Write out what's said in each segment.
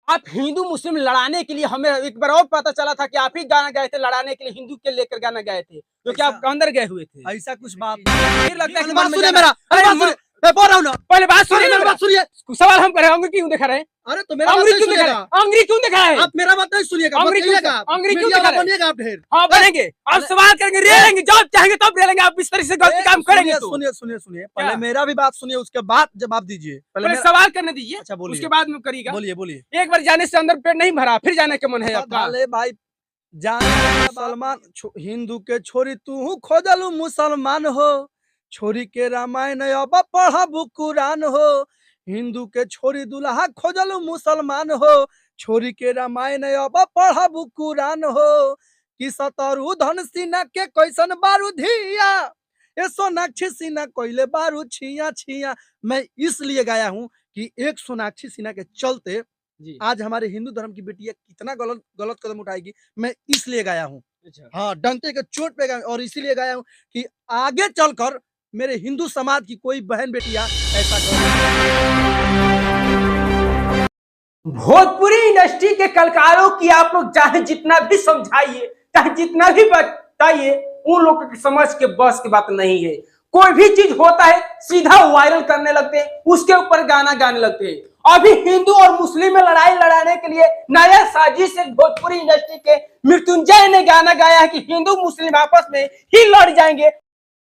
आप हिंदू मुस्लिम लड़ाने के लिए, हमें एक बार और पता चला था कि आप ही गाना गाए थे लड़ाने के लिए, हिंदू के लेकर गाना गाए थे, जो कि आप अंदर गए हुए थे। ऐसा कुछ बात फिर लगता है कि मन में सुनिए जाना- मेरा, अरे बात सुनिए, मैं बोल रहा हूँ ना, पहले बात सुनिए ना, बात सुनिए। सवाल हम कर रहे हैं, अंग्रेजी क्यों दिखा रहे हैं? अरे तो मेरा बात अंग्रेजी नहीं क्यों दिखा रहे सुनिएगा, हैं? अंग्रेजी क्यों दिखा रहे हैं? आप मेरा बात नहीं सुनिएगा, अंग्रेजी क्यों- बताइएगा, अंग्रेजी क्यों मीडिया दिखा रहे हैं? बनिएगा आप ढेर। हाँ बनेंगे, आप सवाल करेंगे, रेलेंगे, जब चाहेंगे तब रेलेंगे, आप इस तरह से गलत काम करेंगे तो। सुनिए सुनिए सुनिए, क्या? पहले मेरा भी बात सुनिए, उसके बाद जवाब दीजिए। पहले सवाल करने दीजिए, अच्छा बोलिए, उसके बाद में करिएगा। बोलिए बोलिए। एक बार जाने से अंदर पेट नहीं भरा, फिर जाने का मन है आपका? डाले भाई जाने सलमान हिंदू के छोरी तू खोजलू मुसलमान हो, छोरी के रामायण अब पढ़बू कुरान हो, हिंदू के छोरी दुल्हा खोजलू मुसलमान हो, छोरी के रामायण अब पढ़बू कुरान हो, कि सतरु धन सिन्हा के कैसन बारूधिया, ये सोनाक्षी सिन्हा कोयले बारू छिया छिया। मैं इसलिए गाया हूँ कि एक सोनाक्षी सिन्हा के चलते जी। आज हमारे हिंदू धर्म की बेटियां कितना गलत गलत कदम उठाएगी, मैं इसलिए गाया हूँ। अच्छा। हाँ, डंके के चोट पे गाया और इसीलिए गाया हूँ कि आगे चलकर मेरे हिंदू समाज की कोई बहन बेटियां ऐसा भोजपुरी इंडस्ट्री के कलाकारों की आप लोग चाहे जितना भी समझाइए, चाहे जितना भी बताइए, उन लोगों की समझ के बस की बात नहीं है। कोई भी चीज होता है सीधा वायरल करने लगते हैं, उसके ऊपर गाना गाने लगते हैं। अभी हिंदू और मुस्लिम में लड़ाई लड़ाने के लिए नया साजिश एक भोजपुरी इंडस्ट्री के मृत्युंजय ने गाना गाया है कि हिंदू मुस्लिम आपस में ही लड़ जाएंगे,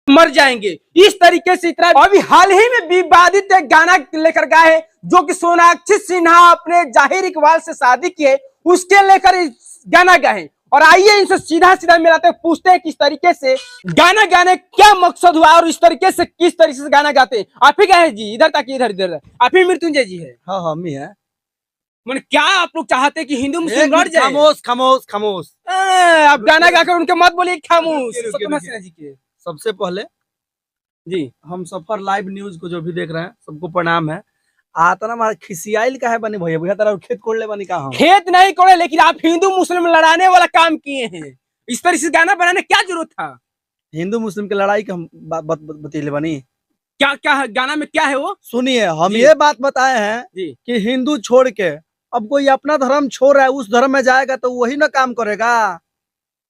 मर जाएंगे। इस तरीके से इतना अभी हाल ही में विवादित एक गाना लेकर गाए हैं, जो कि सोनाक्षी सिन्हा अपने जाहिर इकबाल से शादी की है, उसके लेकर गाना गाए। और आइए इनसे सीधा सीधा मिलाते हैं, पूछते हैं किस तरीके से गाना गाने क्या मकसद हुआ और इस तरीके से किस तरीके से गाना गाते हैं। आप ही गाए जी, इधर तक इधर इधर, आप ही मृत्युंजय जी है। हाँ हम ही है। मैंने क्या आप लोग चाहते हैं कि हिंदू मुस्लिम लड़ जाए? खामोश खामोश खामोश। आप गाना गाकर उनके मत बोलिए खामोश। सत्यम सिन्हा जी के सबसे पहले जी, हम सफर लाइव न्यूज को जो भी देख रहे हैं सबको प्रणाम है। आता ना हमारा खिसियाइल का है बनी भैया, भैया तेरा खेत कोड़ ले बनी कहा खेत नहीं कोड़े, लेकिन आप हिंदू मुस्लिम लड़ाने वाला काम किए हैं। इस तरह से गाना बनाने क्या जरूरत था? हिंदू मुस्लिम की लड़ाई का हम बतीले बनी। क्या क्या है गाना में, क्या है वो? सुनिए, हम जी। ये बात बताए हैं जी। कि हिंदू छोड़ के अब कोई अपना धर्म छोड़ रहा है, उस धर्म में जाएगा तो वही ना काम करेगा।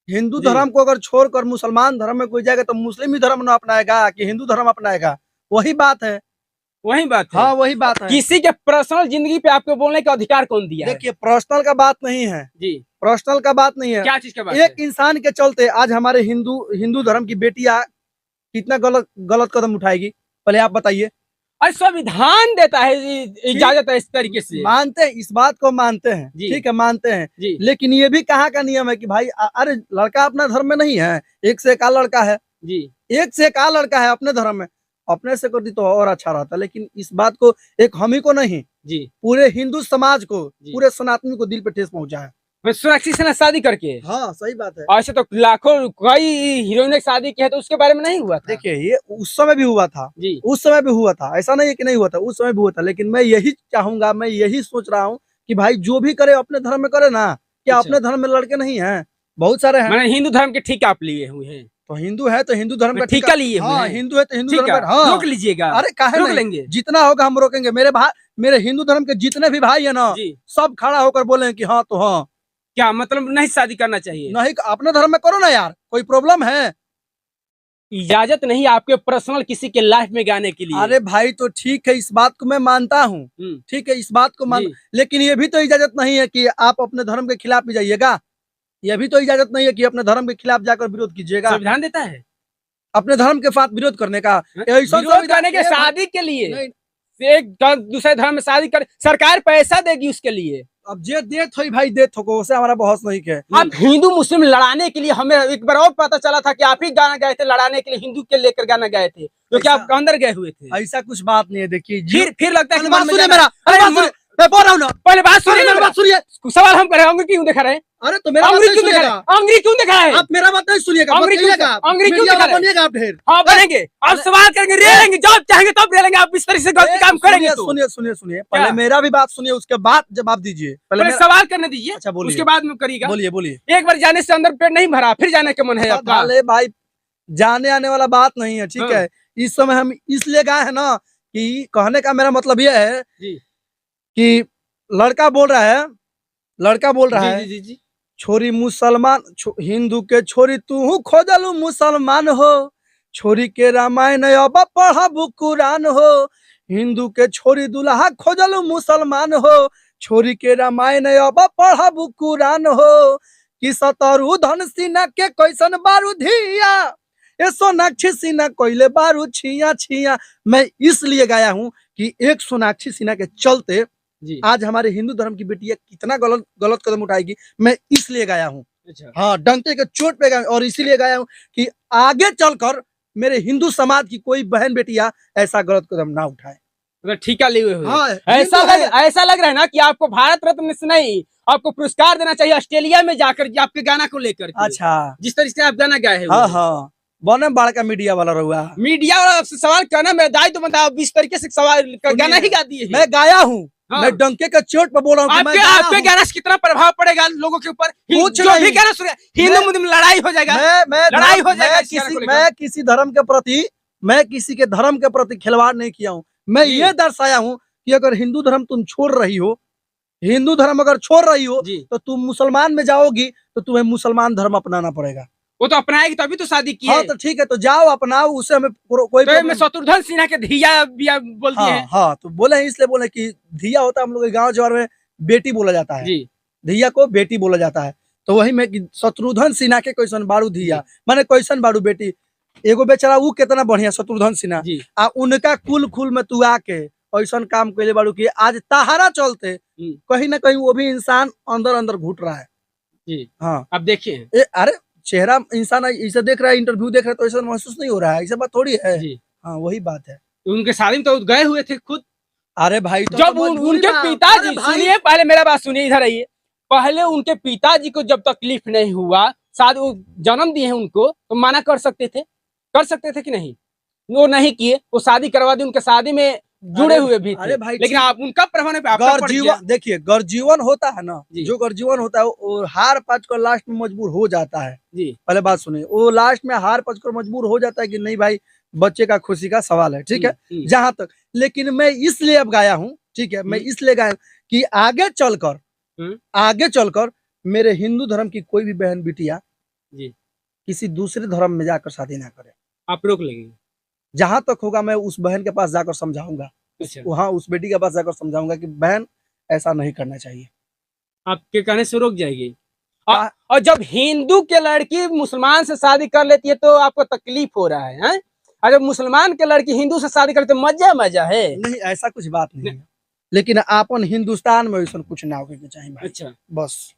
हिंदू जी। धर्म को अगर छोड़कर मुसलमान धर्म में कोई जाएगा तो मुस्लिम ही धर्म ना अपनाएगा कि हिंदू धर्म अपनाएगा, वही बात है। वही बात है। हाँ वही बात है। किसी के पर्सनल जिंदगी पे आपको बोलने का अधिकार कौन दिया है? देखिए पर्सनल का बात नहीं है जी, पर्सनल का बात नहीं है। क्या चीज का बात एक है? इंसान के चलते आज हमारे हिंदू धर्म की बेटियां कितना गलत गलत कदम उठाएगी, पहले आप बताइए। और संविधान देता है इजाजत है इस तरीके से। मानते हैं, इस बात को मानते हैं, जी। ठीक है मानते हैं जी। लेकिन ये भी कहाँ का नियम है कि भाई अरे लड़का अपना धर्म में नहीं है, एक से एक आ लड़का है, जी, एक से एक आ लड़का है अपने धर्म में, अपने से कर दी तो और अच्छा रहता। लेकिन इस बात को एक हम ही को नहीं, जी, पूरे हिंदू समाज को, जी। पूरे सनातनी को दिल पे ठेस पहुंचा है। मैं सोनाक्षी सिन्हा शादी करके, हाँ सही बात है। ऐसे तो लाखों कई हीरोइन ने शादी की है, तो उसके बारे में नहीं हुआ था? देखिए ये उस समय भी हुआ था, जी, उस समय भी हुआ था, ऐसा नहीं है कि नहीं हुआ था, उस समय भी हुआ था। लेकिन मैं यही चाहूंगा, मैं यही सोच रहा हूँ कि भाई जो भी करे अपने धर्म में करे ना, क्या अच्छा। अपने धर्म में लड़के नहीं है, बहुत सारे हैं। मैंने हिंदू धर्म के ठीक आप लिए हुए हैं, तो हिंदू है तो हिंदू धर्म का ठीका लिए हुए हाँ हैं। हिंदू है तो हिंदू ठीक धर्म है, का हाँ रोक लीजिएगा। अरे काहे रोक नहीं? लेंगे, जितना होगा हम रोकेंगे। मेरे भाई, मेरे हिंदू धर्म के जितने भी भाई है ना, जी। सब खड़ा होकर बोले कि हाँ तो हाँ। क्या मतलब नहीं शादी करना चाहिए? नहीं अपने धर्म में करो ना यार, कोई प्रॉब्लम है? इजाजत नहीं आपके पर्सनल किसी के लाइफ में गाने के लिए? अरे भाई तो ठीक है, इस बात को मैं मानता हूँ, ठीक है इस बात को मान, लेकिन ये भी तो इजाजत नहीं है कि आप अपने धर्म के खिलाफ भी जाइएगा। ये भी तो इजाजत नहीं है कि अपने धर्म के खिलाफ जाकर विरोध कीजिएगा। संविधान देता है अपने धर्म के साथ विरोध करने का, विरोध करने के शादी के लिए एक दूसरे धर्म में शादी कर, सरकार पैसा देगी उसके लिए। अब जे दे थोड़ी भाई दे थोको, उसे हमारा बहस नहीं है। आप हिंदू मुस्लिम लड़ाने के लिए, हमें एक बार और पता चला था कि आप ही गाना गाए थे लड़ाने के लिए, हिंदू के लेकर गाना गाए थे, जो कि आप अंदर गए हुए थे। ऐसा कुछ बात नहीं है। देखिए फिर लगता है कि मन में सुनिए जाना- मेरा, मैं बोल रहा हूँ ना, पहले बात सुनिए ना, बात सुनिए। सवाल हम कर रहे हैं, अंग्रेजी क्यों दिखा रहे हैं? अरे तो मेरा बात अंग्रेजी नहीं क्यों दिखा रहे सुनिएगा, हैं? अंग्रेजी क्यों दिखा रहे हैं? आप मेरा बात नहीं सुनिएगा, अंग्रेजी क्यों बताइएगा, अंग्रेजी क्यों मीडिया दिखा रहे हैं? बनिएगा आप ढेर। हाँ बनेंगे, आप सवाल करेंगे, रेलेंगे, जब चाहेंगे तब रेलेंगे, आप इस तरह से गलत काम करेंगे तो। सुनिए सुनिए सुनिए, पहले मेरा भी बात सुनिए, उसके बाद जवाब दीजिए। पहले सवाल करने दीजिए, अच्छा बोलिए, उसके बाद में करिएगा। बोलिए बोलिए। एक बार जाने से अंदर पेट नहीं भरा, फिर जाने का मन है आपका? डाले भाई जाने आने वाला बात नहीं है, ठीक है। इस समय हम इसलिए गए हैं ना कि कहने का मेरा मतलब यह है जी कि लड़का बोल रहा है लड़का बोल रहा है, जी जी जी छोरी मुसलमान हिंदू के छोरी तू खोजलू मुसलमान हो, छोरी के रामायण अब पढ़बू कुरान हो, हिंदू के छोरी दुल्हा खोजलू मुसलमान हो, छोरी के रामायण अब पढ़बू कुरान हो, कि सतरु धन सिन्हा के कैसन बारू धिया, ये सोनाक्षी सिन्हा कोयले बारू छिया छिया। मैं इसलिए गाया हूँ कि एक सोनाक्षी सिन्हा के चलते जी। आज हमारे हिंदू धर्म की बेटियां कितना गलत गलत कदम उठाएगी, मैं इसलिए गाया हूँ। अच्छा हाँ, डंके के चोट पे गाया और इसीलिए गाया हूँ कि आगे चलकर मेरे हिंदू समाज की कोई बहन बेटियां ऐसा गलत कदम ना उठाए। अगर ठीका लिए हुए हाँ, ऐसा लग रहा है ना कि आपको भारत रत्न से नहीं, आपको पुरस्कार देना चाहिए ऑस्ट्रेलिया में जाकर आपके गाना को लेकर के। अच्छा, जिस तरीके से आप गाना गाए हैं। हाँ हाँ, बने बाढ़ का मीडिया वाला रहुआ, मीडिया वाला आपसे सवाल करना मेरा दायित्व बनता है। आप इस तरीके से सवाल गाना ही गा दिए। मैं गाया हूँ। हाँ। मैं डंके के चोट पे बोल रहा हूँ। आपके गाना से कितना प्रभाव पड़ेगा लोगों के ऊपर? जो भी गाना सुने हिंदू मुस्लिम लड़ाई हो जाएगा। लड़ाई हो जाएगा। मैं किसी धर्म के प्रति, मैं किसी के धर्म के प्रति खिलवाड़ नहीं किया हूँ। मैं ये दर्शाया हूँ कि अगर हिंदू धर्म तुम छोड़ रही हो, हिंदू धर्म अगर छोड़ रही हो तो तुम मुसलमान में जाओगी तो तुम्हें मुसलमान धर्म अपनाना पड़ेगा। वो तो अपनाएगी तभी तो शादी की। हाँ तो ठीक है, तो जाओ अपनाओ, उससे हमें कोई तो मैं शत्रुघ्न सिन्हा के धिया बिया बोल दिए हैं। हाँ तो बोले हैं, इसलिए बोले कि धिया होता है हम लोग के गाँव जवार में बेटी बोला जाता है। जी। धिया को बेटी बोला जाता है। तो वही में शत्रुघ्न सिन्हा के क्वेश्चन बारू धिया माने क्वेश्चन बारू बेटी, एगो बेचारा वो कितना बढ़िया शत्रुघ्न सिन्हा, आ उनका कुल में तू आके ऐसा काम कैले बारू की आज ताहारा चलते कहीं ना कहीं वो भी इंसान अंदर अंदर घुट रहा है। जी हाँ, अब देखिए, अरे चेहरा इंसान ऐसे देख रहा है, इंटरव्यू देख रहा है तो ऐसा महसूस नहीं हो रहा है, ऐसा बात थोड़ी है। हाँ वही बात है। उनके शादी में तो गए हुए थे खुद। अरे भाई तो जब उनके पिताजी, सुनिए पहले मेरा बात सुनिए, इधर आइए। पहले उनके पिताजी को जब तकलीफ नहीं हुआ, शायद वो जन्म दिए हैं उनको, तो मना कर सकते थे कि नहीं? वो नहीं किए, वो शादी करवा दी, उनके शादी में जुड़े हुए भी थे। अरे भाई लेकिन आप उनका प्रभाव पे देखिए गर्जीवन होता है ना, जो गर्जीवन होता है वो हार पाँच कर लास्ट में मजबूर हो जाता है। जी पहले बात सुनिए, वो लास्ट में हार पाँच कर मजबूर हो जाता है कि नहीं भाई बच्चे का खुशी का सवाल है, ठीक है जहां तक। लेकिन मैं इसलिए अब गाया हूँ, ठीक है, मैं इसलिए गाया कि आगे चलकर मेरे हिंदू धर्म की कोई भी बहन बिटिया किसी दूसरे धर्म में जाकर शादी ना करे। आप रोक लेंगे? जहां तक होगा मैं उस बहन के पास जाकर समझाऊंगा। अच्छा। वहां उस बेटी के पास जाकर समझाऊंगा कि बहन ऐसा नहीं करना चाहिए। आपके कहने से रोक जाएगी। और जब हिंदू के लड़की मुसलमान से शादी कर लेती है तो आपको तकलीफ हो रहा है? और जब मुसलमान के लड़की हिंदू से शादी करते तो मजा है। नहीं, ऐसा कुछ बात नहीं है। लेकिन अपन हिंदुस्तान में वैसा कुछ ना होके चाहिए भाई। अच्छा, बस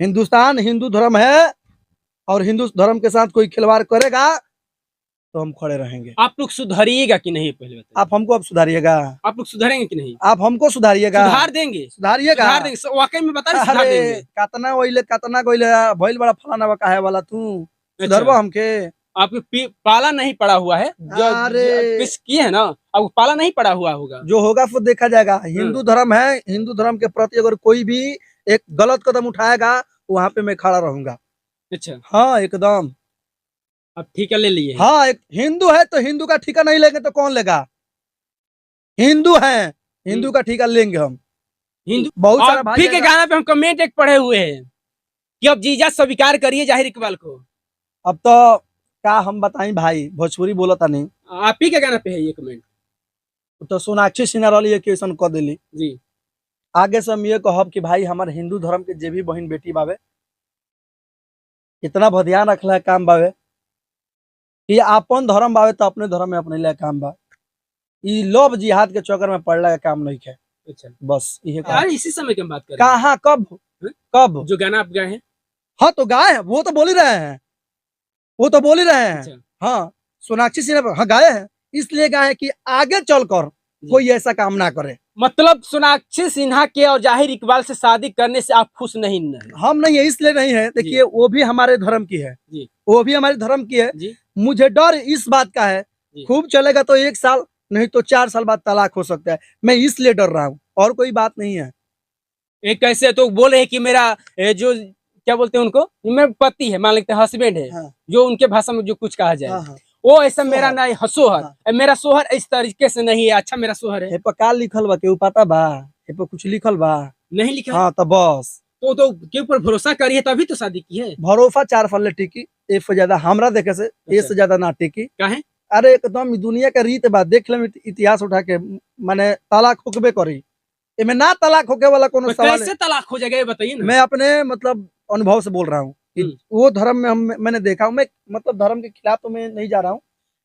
हिंदुस्तान हिंदू धर्म है और हिंदू धर्म के साथ कोई खिलवाड़ करेगा तो हम खड़े रहेंगे। आप लोग सुधरिएगा कि नहीं पहले बताइए? आप हमको अब सुधारिएगा। आप लोग सुधरेंगे कि नहीं? आप हमको सुधारिएगा। सुधार देंगे, सुधारिएगा, वाकई में बता रहे देंगे। कतना वइले कतना गइले भइल बड़ा फलाना काहे वाला तू सुधरबो हमके। आपके पाला नहीं पड़ा हुआ है जो किए है ना, अब पाला नहीं पड़ा हुआ होगा। जो होगा फिर देखा जाएगा। हिंदू धर्म है, हिंदू धर्म के प्रति अगर कोई भी एक गलत कदम उठाएगा वहां पे मैं खड़ा रहूंगा। अच्छा, हाँ एकदम। अब ठीका ले लिए। हाँ, एक हिंदू है तो हिंदू का ठीका नहीं लेंगे तो कौन लेगा? हिंदू है, हिंदू का ठीका लेंगे हम। हिंदू बहुत सारा भाई के गाना पे हम कमेंट एक पढ़े हुए हैं कि अब जीजा स्वीकार करिए जाहिर इकबाल को। अब तो क्या हम बताएं भाई, भोजपुरी बोला था नहीं। आप ही के गाना पे है ये कमेंट। तो सोनाक्षी सिन्हा वाली क्वेश्चन कर दिली जी। आगे से हम ये कहब कि भाई हमारे हिंदू धर्म के जे भी बहन बेटी बावे इतना ध्यान रखला है काम बावे कि अपन धर्म बावे तो अपने धर्म में अपने लिए काम बा। ये लोभ जिहाद के चक्कर में पड़ला का काम नहीं है। अच्छा, बस ये यार इसी समय की हम बात कर रहे हैं। कहाँ कब जो गाना आप गाए हैं? हाँ तो गाए हैं, वो तो बोल ही रहे हैं, वो तो बोल ही रहे हैं। अच्छा। हाँ सोनाक्षी सिन्हा हाँ गाए हैं, इसलिए गाए कि आगे चलकर कोई ऐसा काम ना करे। मतलब सोनाक्षी सिन्हा के और जाहिर इकबाल से शादी करने से आप खुश नहीं है? हम नहीं है, इसलिए नहीं है। देखिए वो भी हमारे धर्म की है जी। वो भी हमारे धर्म की है जी। मुझे डर इस बात का है खूब चलेगा तो 1 साल नहीं तो 4 साल बाद तलाक हो सकता है, मैं इसलिए डर रहा हूँ और कोई बात नहीं है। एक कैसे तो बोल रहे कि मेरा जो क्या बोलते हैं उनको, मेरा पति है मान लेते हैं, हस्बैंड है। हाँ। जो उनके भाषा में जो कुछ कहा जाए। हाँ। वो ऐसा मेरा नहीं सोहर। हाँ। मेरा सोहर इस तरीके से नहीं है। अच्छा मेरा सोहर है। का लिखल बा केहू पता बा? कुछ लिखल बा? नहीं लिखा। हाँ तो बस तो के ऊपर भरोसा करिए तभी तो शादी की है। भरोसा 4 साल टिकी, एक से ज्यादा हमरा देखे से एक से ज्यादा ना टिकी। काहे? अरे एकदम दुनिया के रीत बात देख ले, इतिहास उठा के माने तलाक होकबे करी, एमे ना तलाक होके वाला कोनो तो सवाल कैसे तलाक हो जाएगा ये बताइए ना। मैं अपने मतलब अनुभव से बोल रहा हूँ कि वो धर्म में मैंने देखा हूँ। मैं मतलब धर्म के खिलाफ तो मैं नहीं जा रहा हूँ,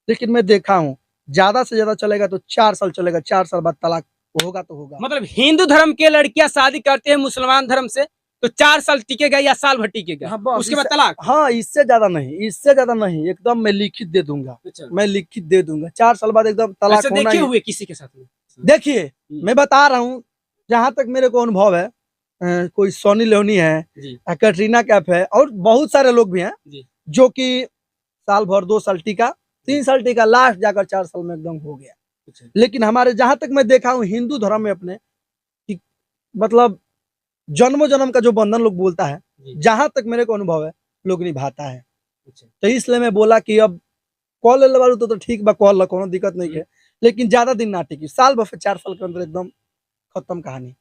लेकिन मैं देखा हूँ ज्यादा से ज्यादा चलेगा तो 4 साल चलेगा, 4 साल बाद तलाक होगा तो होगा। मतलब हिंदू धर्म के लड़कियां शादी करते हैं मुसलमान धर्म से तो 4 साल टिकेगा या साल भर टिकेगा, हाँ, बस उसके बाद तलाक। हाँ, इससे ज्यादा नहीं, इससे ज्यादा नहीं, एकदम मैं लिखित दे दूंगा, अच्छा। मैं लिखित दे दूंगा 4 साल बाद एकदम तलाक ऐसे होना देखे ही। हुए किसी के साथ में? देखिए मैं बता रहा हूँ जहां तक मेरे को अनुभव है, कोई सोनी लेओनी है, जी कैटरीना कैफ है और बहुत सारे लोग भी हैं जी। जो कि साल भर 2 साल टीका, 3 साल टीका, लास्ट जाकर 4 साल में एकदम हो गया। अच्छा। लेकिन हमारे जहां तक मैं देखा हूँ हिंदू धर्म में अपने कि मतलब जन्मों जन्म का जो बंधन लोग बोलता है, जी। जहां तक मेरे को अनुभव है लोग निभाता है। अच्छा। तो इसलिए मैं बोला कि अब कॉल ले बारू तो ठीक बा, कॉल ला कोनो दिक्कत नहीं है, लेकिन ज्यादा दिन ना टिकी, साल भर से 4 साल के अंदर एकदम खत्म कहानी।